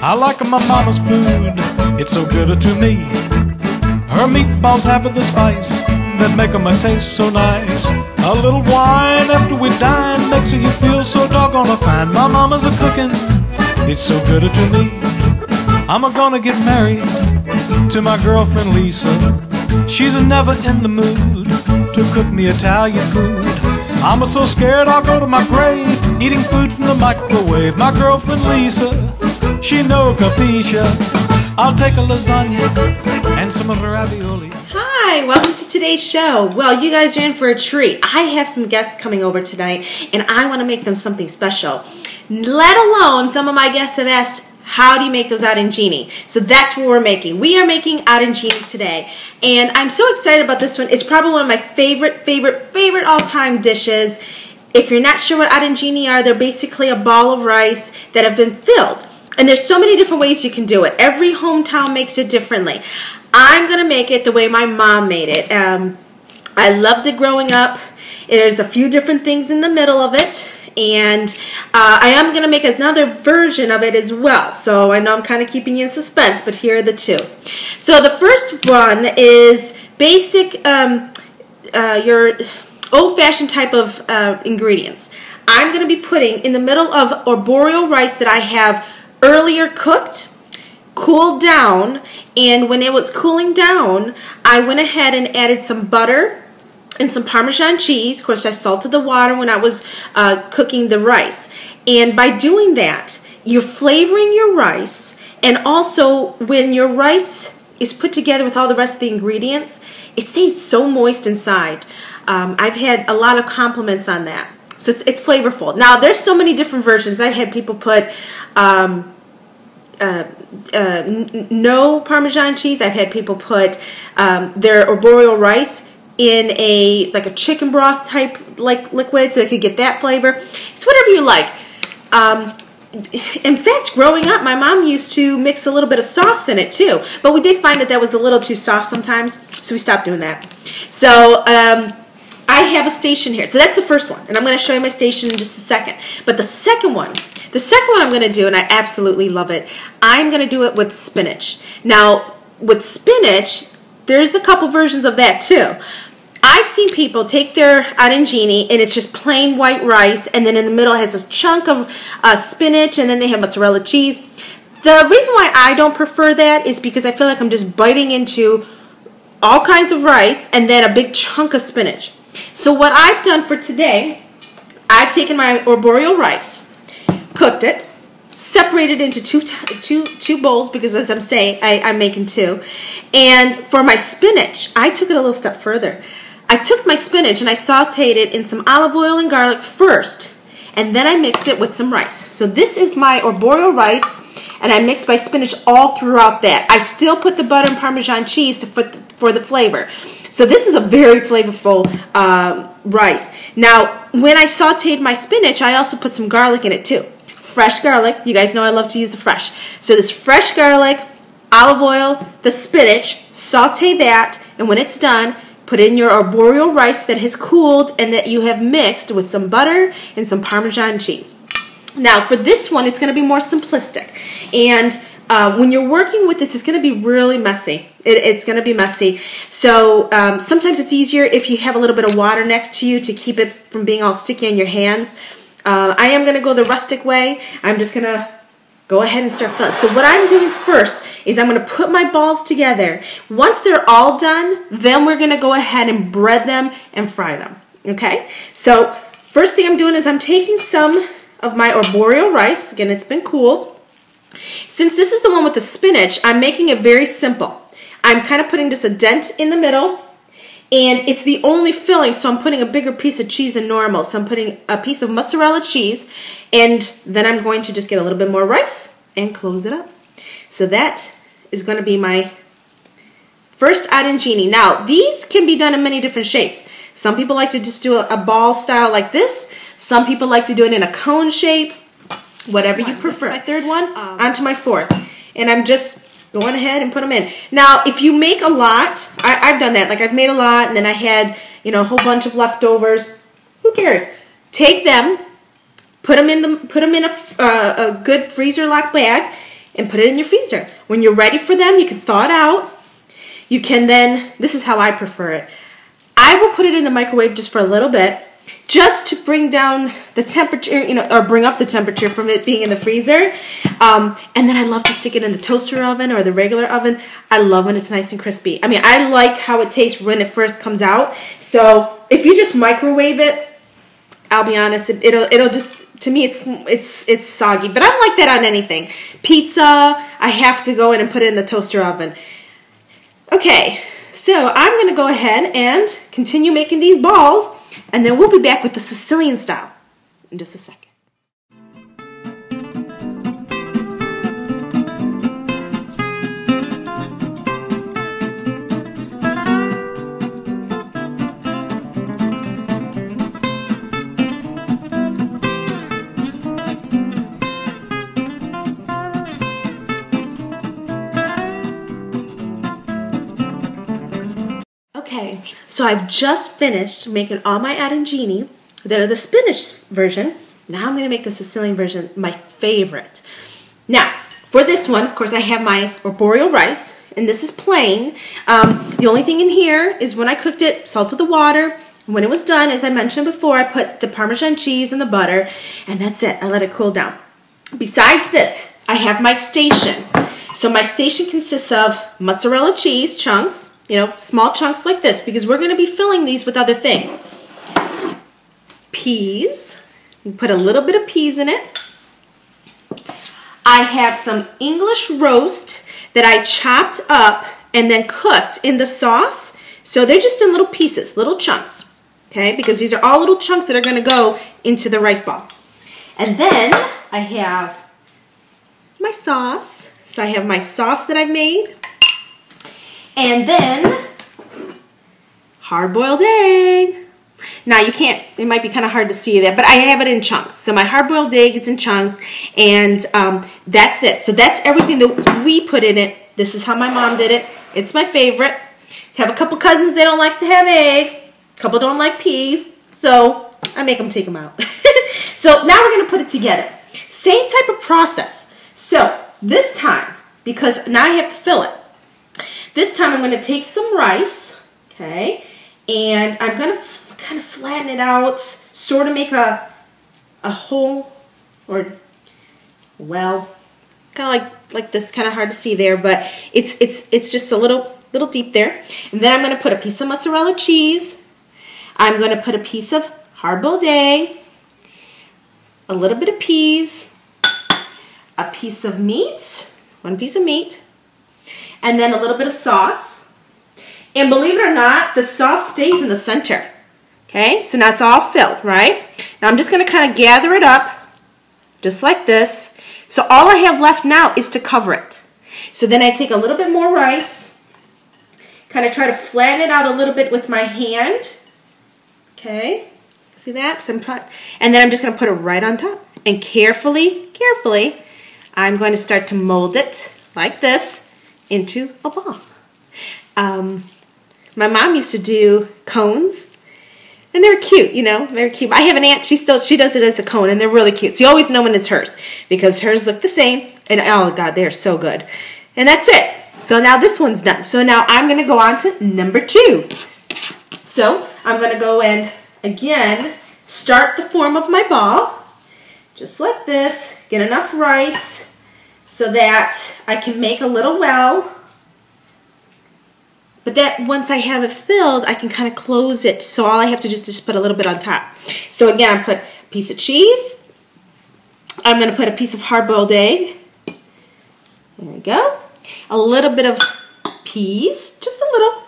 I like my mama's food, it's so good to me. Her meatballs have the spice that make 'em taste so nice. A little wine after we dine makes you feel so doggone fine. My mama's a cooking, it's so good to me. I'm gonna get married to my girlfriend Lisa. She's never in the mood to cook me Italian food. I'm so scared I'll go to my grave eating food from the microwave. My girlfriend Lisa, she no capisce. I'll take a lasagna and some of her ravioli. Hi, welcome to today's show. Well, you guys are in for a treat. I have some guests coming over tonight, and I want to make them something special. Let alone, some of my guests have asked, how do you make those arancini? So that's what we're making. We are making arancini today, and I'm so excited about this one. It's probably one of my favorite all-time dishes. If you're not sure what arancini are, they're basically a ball of rice that have been filled. And there's so many different ways you can do it. Every hometown makes it differently. I'm going to make it the way my mom made it. I loved it growing up. There's a few different things in the middle of it. And I am going to make another version of it as well. So I know I'm kind of keeping you in suspense, but here are the two. So the first one is basic, your old-fashioned type of ingredients. I'm going to be putting in the middle of arborio rice that I have earlier cooked, cooled down, and when it was cooling down, I went ahead and added some butter and some Parmesan cheese. Of course, I salted the water when I was cooking the rice. And by doing that, you're flavoring your rice, and also when your rice is put together with all the rest of the ingredients, it stays so moist inside. I've had a lot of compliments on that. So it's flavorful. Now, there's so many different versions. I've had people put no Parmesan cheese. I've had people put their arborio rice in like a chicken broth type liquid so they could get that flavor. It's whatever you like. In fact, growing up, my mom used to mix a little bit of sauce in it too, but we did find that was a little too soft sometimes, so we stopped doing that. So I have a station here. So that's the first one, and I'm going to show you my station in just a second. But the second one I'm going to do, and I absolutely love it, I'm going to do it with spinach. Now, with spinach, there's a couple versions of that too. I've seen people take their arancini and it's just plain white rice, and then in the middle it has this chunk of spinach, and then they have mozzarella cheese. The reason why I don't prefer that is because I feel like I'm just biting into all kinds of rice and then a big chunk of spinach. So what I've done for today, I've taken my arborio rice, cooked it, separated into two bowls, because as I'm saying, I'm making two. And for my spinach, I took it a little step further. I took my spinach and I sauteed it in some olive oil and garlic first, and then I mixed it with some rice. So this is my arborio rice, and I mixed my spinach all throughout that. I still put the butter and Parmesan cheese for the flavor. So this is a very flavorful rice. Now, when I sauteed my spinach, I also put some garlic in it too. Fresh garlic. You guys know I love to use the fresh. So this fresh garlic, olive oil, the spinach, saute that, and when it's done, put in your arborio rice that has cooled and that you have mixed with some butter and some Parmesan cheese. Now, for this one, it's going to be more simplistic. And when you're working with this, it's going to be really messy. It's going to be messy. So sometimes it's easier if you have a little bit of water next to you to keep it from being all sticky on your hands. I am going to go the rustic way. I'm just going to go ahead and start filling. So what I'm doing first is I'm going to put my balls together. Once they're all done, then we're going to go ahead and bread them and fry them. Okay? So first thing I'm doing is I'm taking some of my arborio rice. Again, it's been cooled. Since this is the one with the spinach, I'm making it very simple. I'm kind of putting just a dent in the middle, and it's the only filling, so I'm putting a bigger piece of cheese than normal. So I'm putting a piece of mozzarella cheese, and then I'm going to just get a little bit more rice and close it up. So that is going to be my first arancini. Now, these can be done in many different shapes. Some people like to just do a ball style like this. Some people like to do it in a cone shape. Whatever you prefer. This is my third one. Onto my fourth. And I'm just going ahead and put them in. Now, if you make a lot, I've done that. Like, I've made a lot, and then I had, you know, a whole bunch of leftovers. Who cares? Take them, put them in a good freezer lock bag, and put it in your freezer. When you're ready for them, you can thaw it out. You can then, this is how I prefer it. I will put it in the microwave just for a little bit, just to bring down the temperature, or bring up the temperature from it being in the freezer. And then I love to stick it in the toaster oven or the regular oven. I love when it's nice and crispy. I mean, I like how it tastes when it first comes out. So if you just microwave it, I'll be honest, it'll just, to me, it's soggy. But I don't like that on anything. Pizza, I have to go in and put it in the toaster oven. Okay, so I'm going to go ahead and continue making these balls. And then we'll be back with the Sicilian style in just a second. Okay, so I've just finished making all my arancini that are the spinach version. Now I'm going to make the Sicilian version, my favorite. Now, for this one, of course, I have my arborio rice, and this is plain. The only thing in here is when I cooked it, salted the water. When it was done, as I mentioned before, I put the Parmesan cheese and the butter, and that's it. I let it cool down. Besides this, I have my station. So my station consists of mozzarella cheese chunks, small chunks like this, because we're going to be filling these with other things. Peas. You put a little bit of peas in it. I have some English roast that I chopped up and then cooked in the sauce. So they're just in little pieces, little chunks. Okay, because these are all little chunks that are going to go into the rice ball. And then I have my sauce. So I have my sauce that I've made. And then hard-boiled egg. Now you can't, it might be kind of hard to see that, but I have it in chunks. So my hard-boiled egg is in chunks, and that's it. So that's everything that we put in it. This is how my mom did it. It's my favorite. I have a couple cousins, they don't like to have egg. A couple don't like peas. So I make them take them out. So now we're going to put it together. Same type of process. So this time, because now I have to fill it, this time I'm going to take some rice, okay, and I'm going to kind of flatten it out, sort of make a hole, or, well, kind of like this, kind of hard to see there, but it's just a little deep there. And then I'm going to put a piece of mozzarella cheese. I'm going to put a piece of hard-boiled egg, a little bit of peas, a piece of meat, one piece of meat, and then a little bit of sauce. And believe it or not, the sauce stays in the center. Okay, so now it's all filled, right? Now I'm just going to kind of gather it up, just like this. So all I have left now is to cover it. So then I take a little bit more rice, kind of try to flatten it out a little bit with my hand. Okay, see that? So and then I'm just going to put it right on top. And carefully, I'm going to start to mold it like this into a ball. My mom used to do cones, and they're cute, they're cute. I have an aunt, she does it as a cone, and they're really cute. So you always know when it's hers, because hers look the same, and oh God, they're so good. And that's it. So now this one's done. So now I'm going to go on to number 2. So I'm going to go and, again, start the form of my ball, just like this. Get enough rice so that I can make a little well. But that once I have it filled, I can kind of close it. So all I have to do is just put a little bit on top. So again, I put a piece of cheese. I'm going to put a piece of hard-boiled egg. There we go. A little bit of peas, just a little.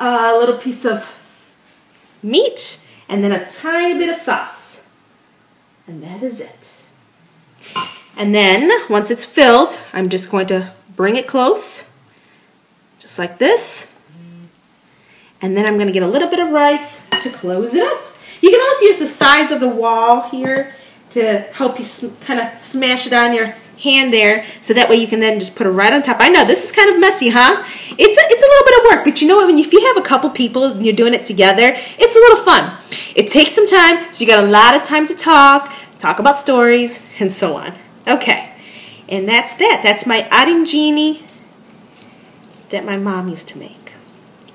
A little piece of meat, and then a tiny bit of sauce. And that is it. And then, once it's filled, I'm just going to bring it close, just like this. And then I'm going to get a little bit of rice to close it up. You can also use the sides of the wall here to help you kind of smash it on your hand there, so that way you can then just put it right on top. I know this is kind of messy, huh? It's a little bit of work, but you know what? If you have a couple people and you're doing it together, it's a little fun. It takes some time, so you got a lot of time to talk about stories, and so on. Okay, And that's that. That's my arancini that my mom used to make.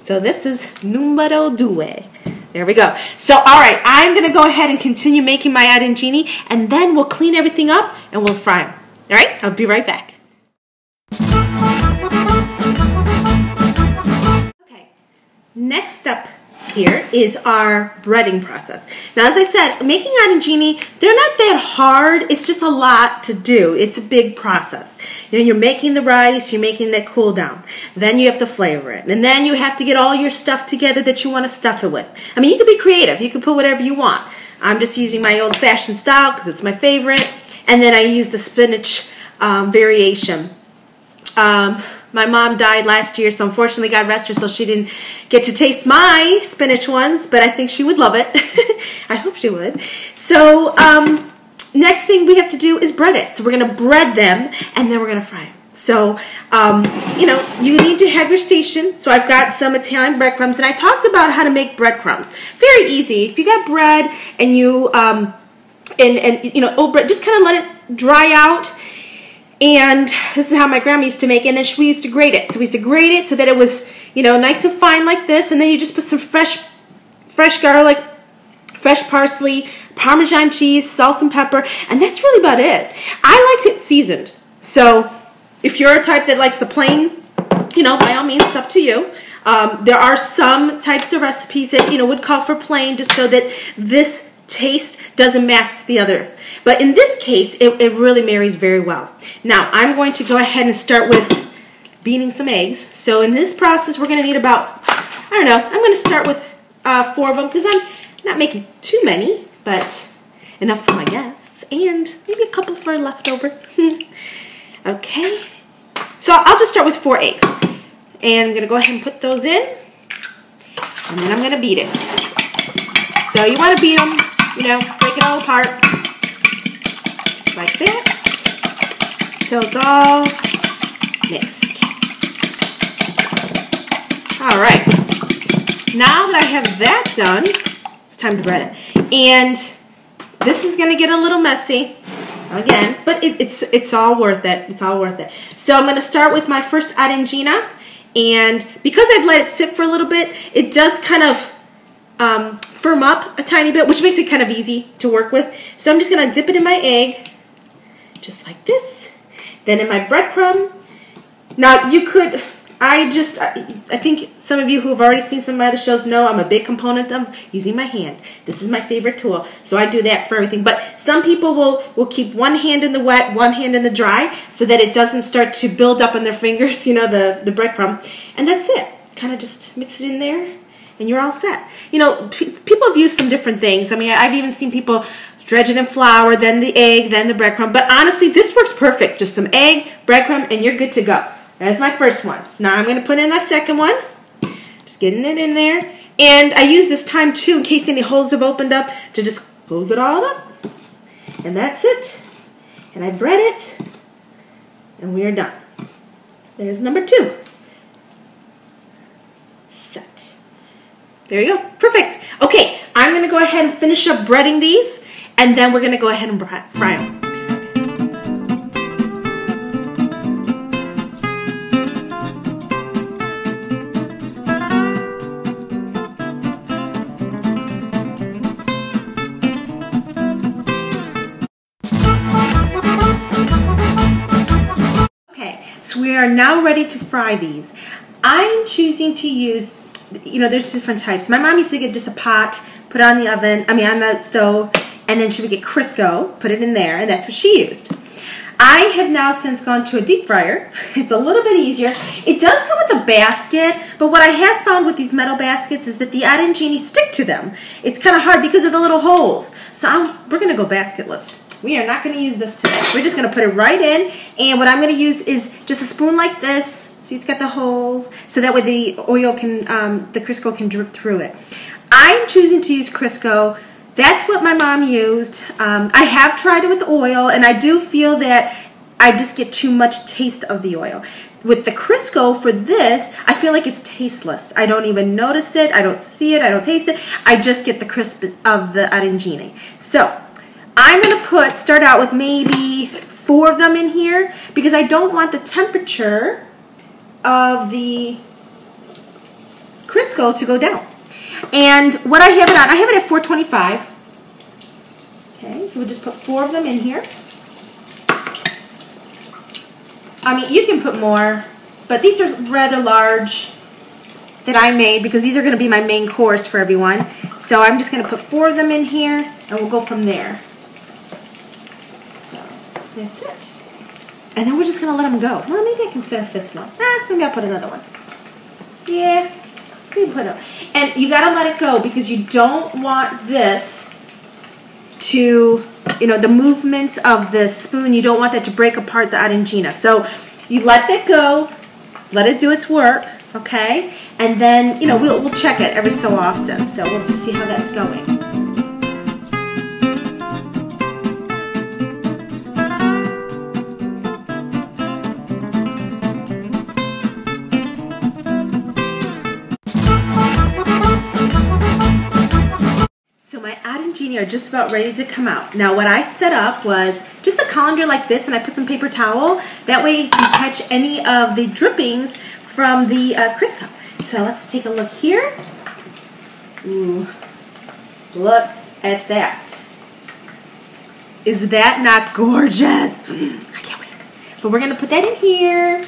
So this is numero due. There we go. So, all right, I'm going to go ahead and continue making my arancini, and then we'll clean everything up and we'll fry them. All right, I'll be right back. Okay, next up here is our breading process. Now, as I said, making arancini, they're not that hard. It's just a lot to do. It's a big process. You know, you're making the rice, you're making it cool down. Then you have to flavor it. And then you have to get all your stuff together that you want to stuff it with. I mean, you could be creative. You could put whatever you want. I'm just using my old-fashioned style because it's my favorite. And then I use the spinach variation. My mom died last year, so unfortunately, God rest her, so she didn't get to taste my spinach ones, but I think she would love it. I hope she would. So next thing we have to do is bread it. So we're going to bread them, and then we're going to fry them. So, you know, you need to have your station. So I've got some Italian breadcrumbs, and I talked about how to make breadcrumbs. Very easy. If you got bread and you, you know, old bread, just kind of let it dry out. And this is how my grandma used to make it, and then we used to grate it. So we used to grate it so that it was, you know, nice and fine like this, and then you just put some fresh garlic, fresh parsley, Parmesan cheese, salt and pepper, and that's really about it. I liked it seasoned. So if you're a type that likes the plain, you know, by all means, it's up to you. There are some types of recipes that, you know, would call for plain just so that this taste doesn't mask the other. But in this case, it really marries very well. Now, I'm going to go ahead and start with beating some eggs. So in this process, we're going to need about, I don't know, I'm going to start with 4 of them because I'm not making too many, but enough for my guests and maybe a couple for leftover. Okay, so I'll just start with 4 eggs. And I'm going to go ahead and put those in, and then I'm going to beat it. So you want to beat them, you know, break it all apart. Like that, till it's all mixed. All right, now that I have that done, it's time to bread it. And this is going to get a little messy again, but it's all worth it. It's all worth it. So I'm going to start with my first arancina, and because I've let it sit for a little bit, it does kind of firm up a tiny bit, which makes it kind of easy to work with. So I'm just going to dip it in my egg. Just like this. Then in my breadcrumb. Now you could, I think some of you who have already seen some of my other shows know I'm a big component of using my hand. This is my favorite tool. So I do that for everything. But some people will keep one hand in the wet, one hand in the dry, so that it doesn't start to build up on their fingers, you know, the breadcrumb. And that's it. Kind of just mix it in there and you're all set. You know, people have used some different things. I mean, I've even seen people dredge it in flour, then the egg, then the breadcrumb. But honestly, this works perfect. Just some egg, breadcrumb, and you're good to go. That's my first one. So now I'm going to put in that second one. Just getting it in there. And I use this time, too, in case any holes have opened up, to just close it all up. And that's it. And I bread it. And we are done. There's number 2. Set. There you go. Perfect. Okay, I'm going to go ahead and finish up breading these. And then we're going to go ahead and fry them. Okay, so we are now ready to fry these. I'm choosing to use, you know, there's different types. My mom used to get just a pot, put it on the oven, on the stove, and then she would get Crisco, put it in there, and that's what she used. I have now since gone to a deep fryer. It's a little bit easier. It does come with a basket, but what I have found with these metal baskets is that the arancini stick to them. It's kind of hard because of the little holes. So we're going to go basketless. We are not going to use this today. We're just going to put it right in, and what I'm going to use is just a spoon like this. See, it's got the holes, so that way the oil can, the Crisco can drip through it. I'm choosing to use Crisco. That's what my mom used. I have tried it with oil, and I do feel that I just get too much taste of the oil. With the Crisco for this, I feel like it's tasteless. I don't even notice it. I don't see it. I don't taste it. I just get the crisp of the arancini. So I'm going to start out with maybe 4 of them in here because I don't want the temperature of the Crisco to go down. And what I have it on, I have it at 425. Okay, so we'll just put 4 of them in here. I mean, you can put more, but these are rather large that I made because these are going to be my main course for everyone. So I'm just going to put 4 of them in here, and we'll go from there. So that's it. And then we're just going to let them go. Well, maybe I can fit a 5th one. Maybe I'll put another one. Yeah, maybe put it. And you got to let it go because you don't want this to, you know, the movements of the spoon, you don't want that to break apart the arancina. So you let that go, let it do its work, okay? And then, you know, we'll check it every so often. So we'll just see how that's going. So my arancini are just about ready to come out. Now what I set up was just a colander like this, and I put some paper towel. That way you can catch any of the drippings from the Crisco. So let's take a look here. Ooh, look at that. Is that not gorgeous? I can't wait. But we're going to put that in here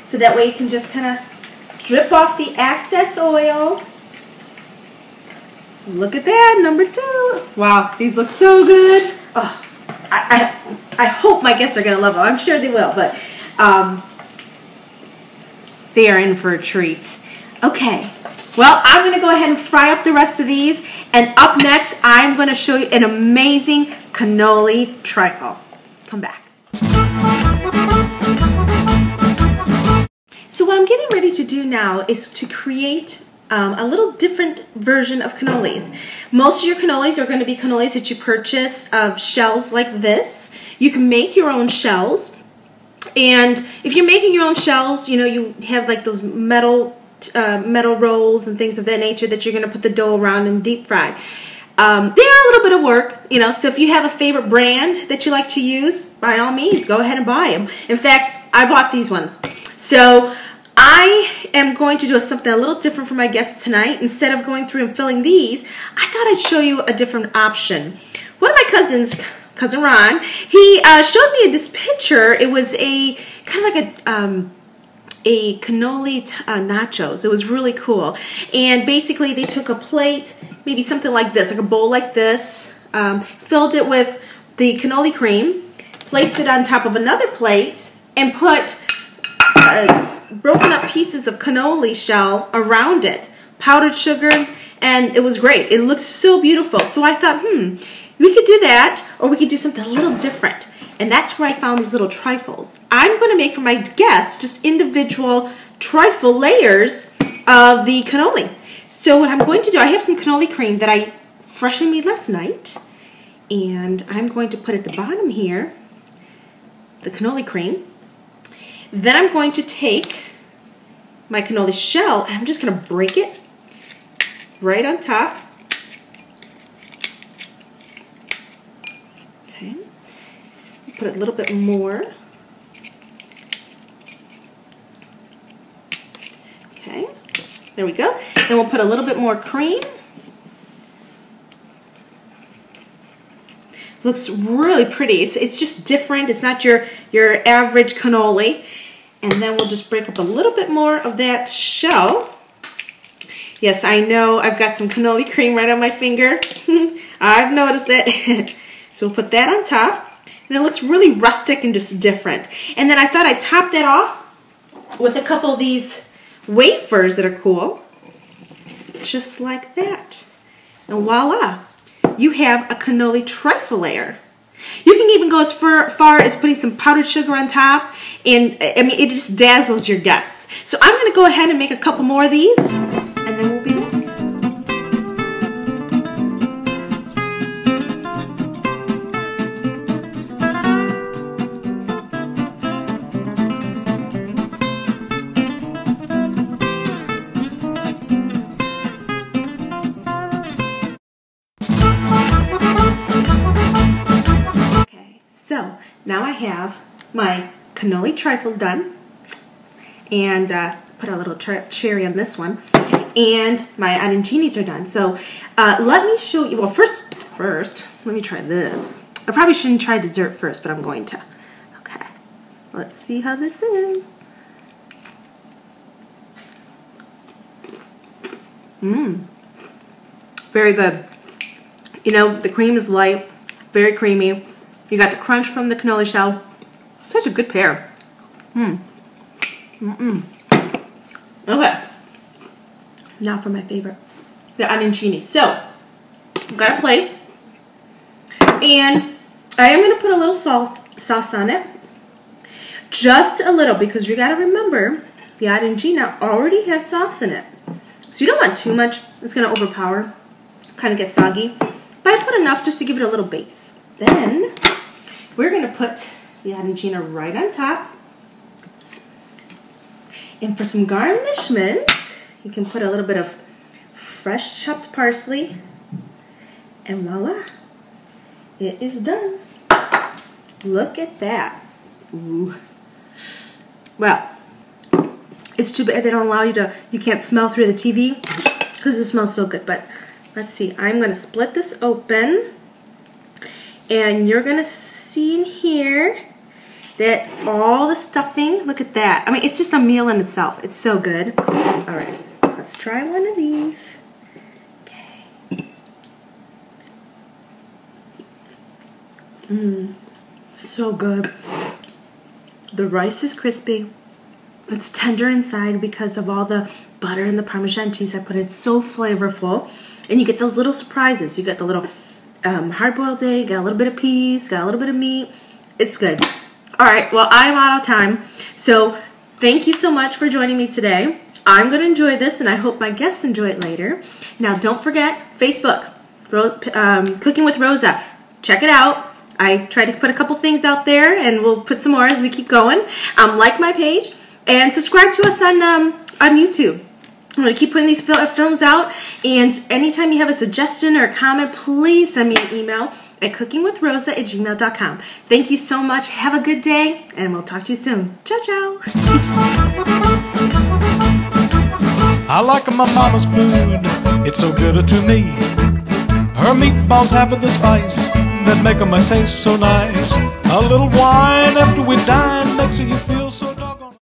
so that way you can just kind of drip off the excess oil. Look at that, number 2. Wow, these look so good. Oh, I hope my guests are going to love them. I'm sure they will, but they are in for a treat. Okay, well, I'm going to go ahead and fry up the rest of these. And up next, I'm going to show you an amazing cannoli trifle. Come back. So what I'm getting ready to do now is to create a little different version of cannolis. Most of your cannolis are going to be cannolis that you purchase of shells like this. You can make your own shells, and if you're making your own shells, you know, you have like those metal rolls and things of that nature that you're going to put the dough around and deep fry. They are a little bit of work, you know, so if you have a favorite brand that you like to use, by all means, go ahead and buy them. In fact, I bought these ones. So I am going to do something a little different for my guests tonight. Instead of going through and filling these, I thought I'd show you a different option. One of my cousins, Cousin Ron, he showed me this picture. It was a kind of like a cannoli nachos. It was really cool. And basically they took a plate, maybe something like this, like a bowl like this, filled it with the cannoli cream, placed it on top of another plate, and put broken up pieces of cannoli shell around it, powdered sugar, and it was great. It looked so beautiful. So I thought, we could do that, or we could do something a little different. And that's where I found these little trifles. I'm going to make for my guests just individual trifle layers of the cannoli. So what I'm going to do, I have some cannoli cream that I freshly made last night, and I'm going to put at the bottom here the cannoli cream. Then I'm going to take my cannoli shell and I'm just going to break it right on top. Okay. Put a little bit more. Okay. There we go. Then we'll put a little bit more cream. Looks really pretty. It's just different. It's not your average cannoli. And then we'll just break up a little bit more of that shell. Yes, I know I've got some cannoli cream right on my finger. I've noticed that. So we'll put that on top. And it looks really rustic and just different. And then I thought I'd top that off with a couple of these wafers that are cool. Just like that. And voila, you have a cannoli trifle layer. You can even go as far as putting some powdered sugar on top, and I mean, it just dazzles your guests. So I'm going to go ahead and make a couple more of these, and then we'll be back. So now I have my cannoli trifles done, and put a little cherry on this one, and my arancinis are done. So let me show you. Well, first, let me try this. I probably shouldn't try dessert first, but I'm going to. Okay, let's see how this is. Very good. You know, the cream is light, very creamy. You got the crunch from the cannoli shell. Such a good pair. Okay. Now for my favorite, the arancini. So, I've got a plate, and I am going to put a little sauce on it. Just a little, because you got to remember, the arancini already has sauce in it. So you don't want too much. It's going to overpower, kind of get soggy. But I put enough just to give it a little base. Then, we're going to put the arancini right on top. And for some garnishment, you can put a little bit of fresh chopped parsley. And voila, it is done. Look at that. Ooh. Well, it's too bad they don't allow you can't smell through the TV because it smells so good. But let's see, I'm going to split this open. And you're going to see in here that all the stuffing, look at that. I mean, it's just a meal in itself. It's so good. All right, let's try one of these. Okay. So good. The rice is crispy. It's tender inside because of all the butter and the Parmesan cheese I put in. It's so flavorful. And you get those little surprises. You get the little hard-boiled egg, got a little bit of peas, got a little bit of meat. It's good. All right, well, I'm out of time. So thank you so much for joining me today. I'm going to enjoy this, and I hope my guests enjoy it later. Now, don't forget, Facebook, Cooking with Rosa. Check it out. I try to put a couple things out there, and we'll put some more as we keep going. Like my page, and subscribe to us on YouTube. I'm going to keep putting these films out, and anytime you have a suggestion or a comment, please send me an email at cookingwithrosa@gmail.com. Thank you so much. Have a good day, and we'll talk to you soon. Ciao, ciao. I like my mama's food, it's so good to me. Her meatballs have the spice that make 'em taste so nice. A little wine after we dine makes you feel so